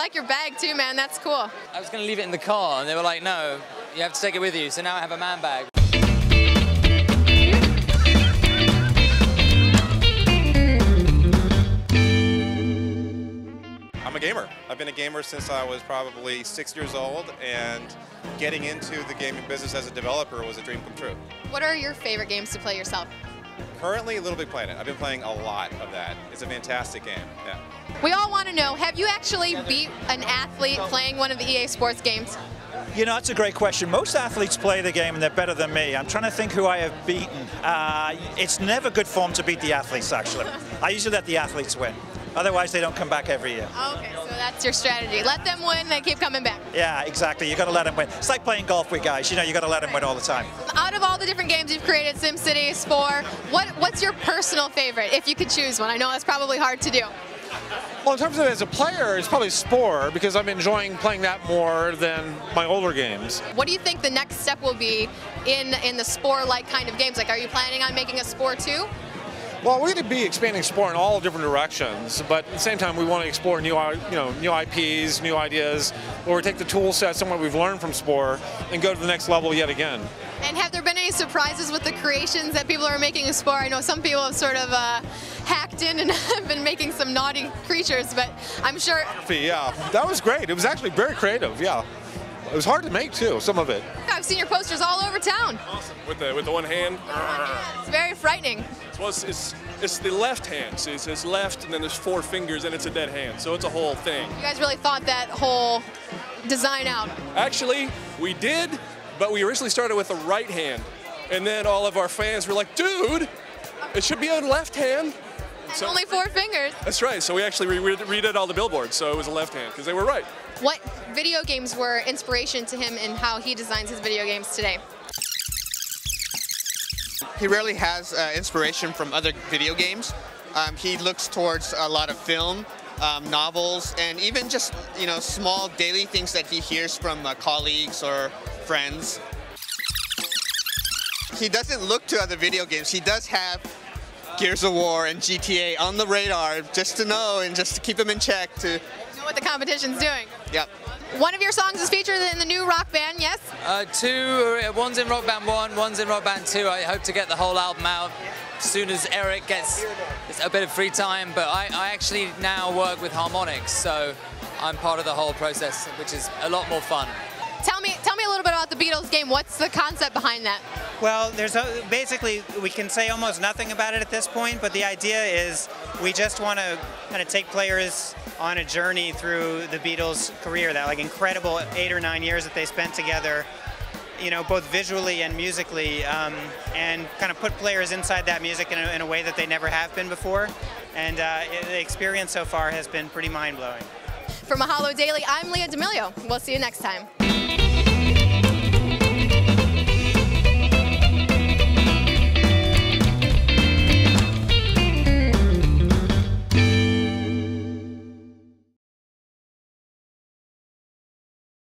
like your bag too, man. That's cool. I was going to leave it in the car, and they were like, no, you have to take it with you. So now I have a man bag. I'm a gamer. I've been a gamer since I was probably 6 years old, and getting into the gaming business as a developer was a dream come true. What are your favorite games to play yourself? Currently, Little Big Planet. I've been playing a lot of that. It's a fantastic game. Yeah. We all want to know, have you actually beat an athlete playing one of the EA Sports games? You know, it's a great question. Most athletes play the game and they're better than me. I'm trying to think who I have beaten. It's never good form to beat the athletes, actually. I usually let the athletes win. Otherwise, they don't come back every year. Okay, so that's your strategy. Let them win, they keep coming back. Yeah, exactly. You got to let them win. It's like playing golf with guys. You know, you got to let them win all the time. Out of all the different games you've created, SimCity, SPORE, what's your personal favorite, if you could choose one? I know that's probably hard to do. Well, in terms of as a player, it's probably SPORE, because I'm enjoying playing that more than my older games. What do you think the next step will be in the SPORE-like kind of games? Like, are you planning on making a SPORE 2? Well, we're going to be expanding SPORE in all different directions, but at the same time, we want to explore new IPs, new ideas, where we take the tool sets and what we've learned from SPORE and go to the next level yet again. And have there been any surprises with the creations that people are making in SPORE? I know some people have sort of hacked in and have been making some naughty creatures, but I'm sure... Yeah, that was great. It was actually very creative, yeah. It was hard to make, too, some of it. I've seen your posters all over town. Awesome. With the one hand. It's very frightening. Well, it's the left hand. So it's left, and then there's 4 fingers, and it's a dead hand. So it's a whole thing. You guys really thought that whole design out. Actually, we did, but we originally started with the right hand. And then all of our fans were like, dude, it should be a left hand. So, only 4 fingers. That's right. So we actually redid all the billboards, so it was a left hand, because they were right. What video games were inspiration to him in how he designs his video games today? He rarely has inspiration from other video games. He looks towards a lot of film, novels, and even just small daily things that he hears from colleagues or friends. He doesn't look to other video games. He does have Gears of War and GTA on the radar just to know and just to keep him in check to know what the competition's doing. Yep. One of your songs is featured in the new Rockband, yes? 2, one's in Rockband 1, one's in Rockband 2. I hope to get the whole album out as soon as Eric gets a bit of free time, but I actually now work with Harmonix, so I'm part of the whole process, which is a lot more fun. Tell me a little bit about the Beatles game. What's the concept behind that? Well, basically, we can say almost nothing about it at this point, but the idea is we just want to kind of take players on a journey through the Beatles' career, that like incredible 8 or 9 years that they spent together, both visually and musically, and kind of put players inside that music in a way that they never have been before. And the experience so far has been pretty mind-blowing. For Mahalo Daily, I'm Leah D'Amelio. We'll see you next time.